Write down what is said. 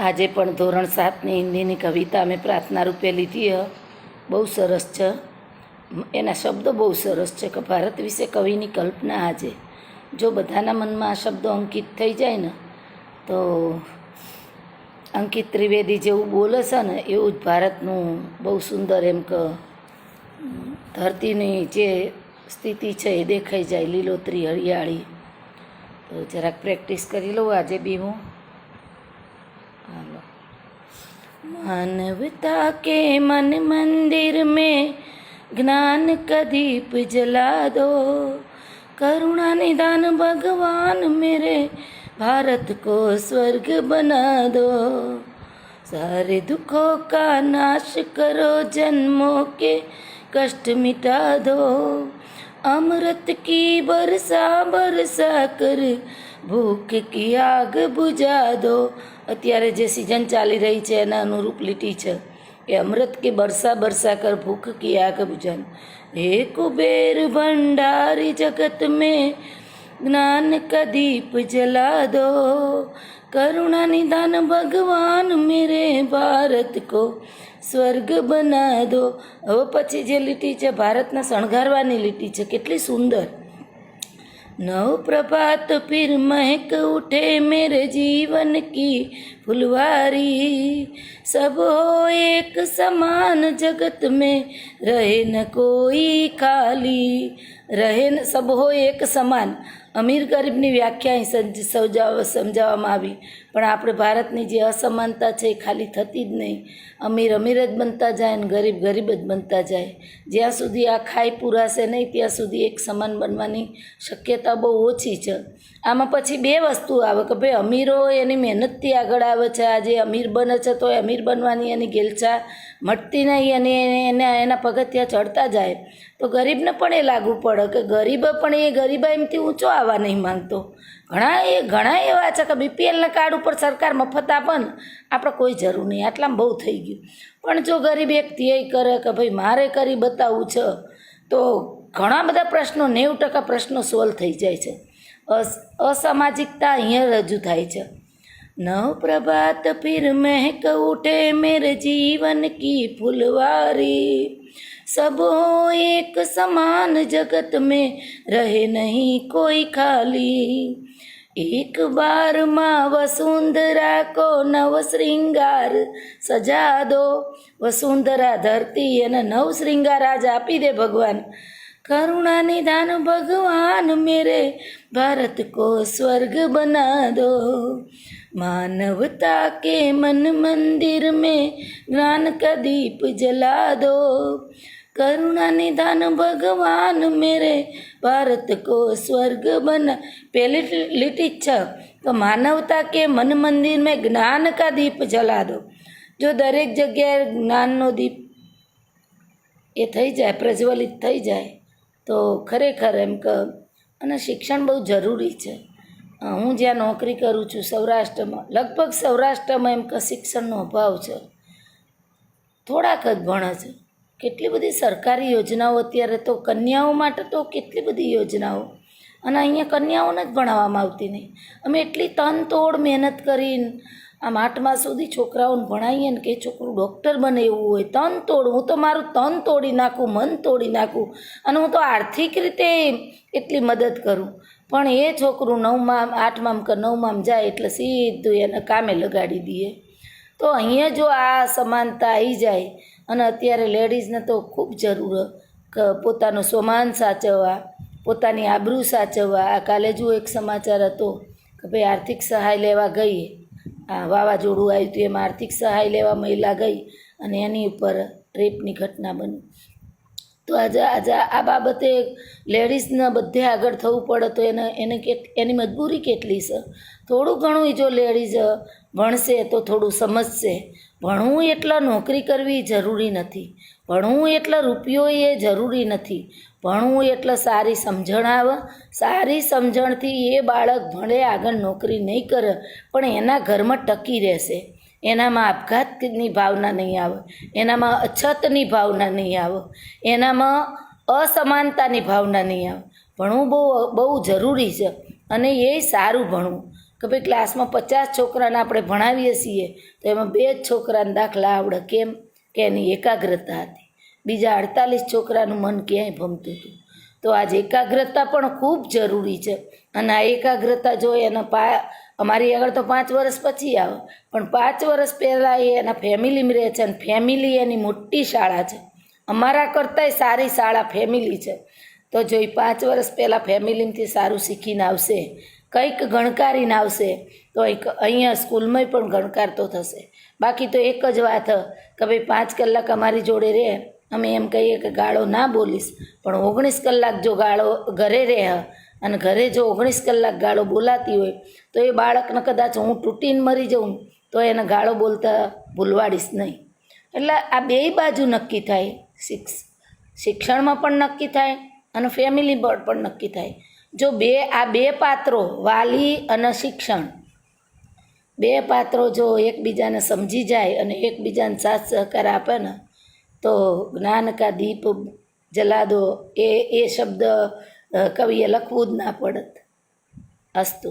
આજે પણ ધોરણ 7ની હિન્દીની કવિતા મેં પ્રાર્થના રૂપે લીધી હ. બહુ સરસ છે. એના શબ્દો બહુ સરસ છે કે ભારત વિશે કવિની કલ્પના. આજે જો બધાના મનમાં આ શબ્દો અંકિત થઈ જાય ને તો અંકિત ત્રિવેદી જેવું બોલે છે ને એવું જ ભારતનું બહુ સુંદર એમ કે ધરતીની જે સ્થિતિ છે એ દેખાઈ જાય, લીલોતરી હરિયાળી. તો જરાક પ્રેક્ટિસ કરી લઉં આજે બી હું. मानवता के मन मंदिर में ज्ञान का दीप जला दो, करुणा निदान भगवान मेरे भारत को स्वर्ग बना दो, सारे दुखों का नाश करो, जन्मों के कष्ट मिटा दो, अमृत की बरसा बरसा कर भूख की आग बुझा दो. અત્યારે જે સિઝન ચાલી રહી છે એના અનુરૂપ લીટી છે કે અમૃત की बरसा बरसा कर भूख की आग बुझा. हे कुबेर भंडारी जगत में ज्ञान का दीप जला दो, करुणा निदान भगवान मेरे भारत को સ્વર્ગ બના દો. હવે પછી જે લીટી છે ભારતના શણગારવાની લીટી છે, કેટલી સુંદર. नव प्रभात फिर महक उठे मेरे जीवन की फुलवारी, सब हो एक समान जगत में रहे न कोई खाली, रहे न सब हो एक સમાન. અમીર ગરીબની વ્યાખ્યા સમજાવવામાં આવી, પણ આપણે ભારતની જે અસમાનતા છે એ ખાલી થતી જ નહીં. અમીર અમીર જ બનતા જાય ને ગરીબ ગરીબ જ બનતા જાય. જ્યાં સુધી આ ખાઈ પૂરાશે નહીં ત્યાં સુધી એક સમાન બનવાની શક્યતા બહુ ઓછી છે. આમાં પછી બે વસ્તુ આવે કે ભાઈ અમીરો એની મહેનતથી આગળ આવે છે. આજે અમીર બને છે તો એ અમીર બનવાની એની ગેલચા મટતી નહીં અને એના પગથિયા ચડતા જાય. તો ગરીબને પણ એ લાગુ પડે કે ગરીબ પણ એ ગરીબાઈમાંથી ઊંચો આવવા નહીં માંગતો. ઘણા એવા છે કે બીપીએલના કાર્ડ ઉપર સરકાર મફત આપે ને આપણે કોઈ જરૂર નહીં, આટલામાં બહુ થઈ ગયું. પણ જો ગરીબ એક ધ્યેય કરે કે ભાઈ મારે કરી બતાવવું છે તો ઘણા બધા પ્રશ્નો 90% પ્રશ્નો સોલ્વ થઈ જાય છે. અસામાજિકતા અહીંયા રજૂ થાય છે. नव प्रभात फिर महक उठे मेरे जीवन की फुलवारी, सब हो एक समान जगत में रहे नहीं कोई खाली, एक बार माँ वसुंधरा को नव श्रृंगार सजा दो. वसुंधरा धरती એને નવ શ્રૃંગાર આજ આપી દે ભગવાન. करुणा निदान भगवान मेरे भारत को स्वर्ग बना दो, मानवता के मन मंदिर में ज्ञान का दीप जला दो, करुणा निदान भगवान मेरे भारत को स्वर्ग बना. पहली લીટી છે તો માનવતા કે મન મંદિર મેં જ્ઞાન કા દીપ જલા દો. જો દરેક જગ્યાએ જ્ઞાનનો દીપ એ થઈ જાય, પ્રજ્વલિત થઈ જાય તો ખરેખર એમ કે અને શિક્ષણ બહુ જરૂરી છે. હું જ્યાં નોકરી કરું છું સૌરાષ્ટ્રમાં, લગભગ સૌરાષ્ટ્રમાં એમ કે શિક્ષણનો અભાવ છે. થોડાક જ ભણે છે. કેટલી બધી સરકારી યોજનાઓ અત્યારે તો કન્યાઓ માટે તો કેટલી બધી યોજનાઓ, અને અહીંયા કન્યાઓને જ ભણાવવામાં આવતી નહીં. અમે એટલી તનતોડ મહેનત કરીને આમ 8મા સુધી છોકરાઓને ભણાવીએ ને કે છોકરું ડૉક્ટર બને એવું હોય, તનતોડ. હું તો મારું તન તોડી નાખું, મન તોડી નાખું, અને હું તો આર્થિક રીતે એટલી મદદ કરું. પણ એ છોકરું 8માં કે 9માં જાય એટલે સીધું એને કામે લગાડી દઈએ. તો અહીંયા જો આ સમાનતા આવી જાય, અને અત્યારે લેડીઝને તો ખૂબ જરૂર કે પોતાનું સ્વમાન સાચવવા, પોતાની આબરૂ સાચવવા. આ કાલે જો એક સમાચાર હતો કે ભાઈ આર્થિક સહાય લેવા ગઈ, આ વાવાઝોડું આવ્યું હતું એમાં આર્થિક સહાય લેવા મહિલા ગઈ અને એની ઉપર રેપની ઘટના બની. તો આજે આ બાબતે લેડીઝને બધે આગળ થવું પડે તો એની મજબૂરી કેટલી છે. થોડું ઘણું જો લેડીઝ ભણશે તો થોડું સમજશે. ભણવું એટલે નોકરી કરવી જરૂરી નથી, ભણવું એટલે રૂપિયો એ જરૂરી નથી. ભણવું એટલે સારી સમજણ આવે. સારી સમજણથી એ બાળક ભણે આગળ નોકરી નહીં કરે પણ એના ઘરમાં ટકી રહેશે. એનામાં આપઘાતની ભાવના નહીં આવે, એનામાં અછતની ભાવના નહીં આવે, એનામાં અસમાનતાની ભાવના નહીં આવે. ભણવું બહુ જરૂરી છે અને એ સારું ભણવું. કે ભાઈ ક્લાસમાં 50 છોકરાને આપણે ભણાવીએ છીએ તો એમાં 2 જ છોકરાને દાખલા આવડે. કેમ? કે એની એકાગ્રતા હતી. બીજા 48 છોકરાનું મન ક્યાંય ભમતું હતું. તો આજે એકાગ્રતા પણ ખૂબ જરૂરી છે. અને આ એકાગ્રતા જો એના અમારી આગળ તો 5 વર્ષ પછી આવે, પણ 5 વર્ષ પહેલાં એ એના ફેમિલીમાં રહે છે અને ફેમિલી એની મોટી શાળા છે. અમારા કરતાંય સારી શાળા ફેમિલી છે. તો જો એ 5 વર્ષ પહેલાં ફેમિલીમાંથી સારું શીખીને આવશે, કંઈક ગણકારીને આવશે, તો અહીંયા સ્કૂલમાં પણ ગણકાર તો થશે. બાકી તો એક જ વાત કે ભાઈ 5 કલાક અમારી જોડે રહે, અમે એમ કહીએ કે ગાળો ના બોલીશ, પણ 19 કલાક જો ગાળો ઘરે રહે અને ઘરે જો 19 કલાક ગાળો બોલાતી હોય તો એ બાળકને કદાચ હું તૂટીને મરી જાઉં તો એને ગાળો બોલતા ભૂલવાડીશ નહીં. એટલે આ બેય બાજુ નક્કી થાય. શિક્ષણમાં પણ નક્કી થાય અને ફેમિલી પર પણ નક્કી થાય. જો આ બે પાત્રો, વાલી અને શિક્ષણ, 2 પાત્રો જો એકબીજાને સમજી જાય અને એકબીજાને સાથ સહકાર આપે ને તો જ્ઞાન કા દીપ જલા દો એ શબ્દ કવિએ લખવું જ ના પડત. અસ્તુ.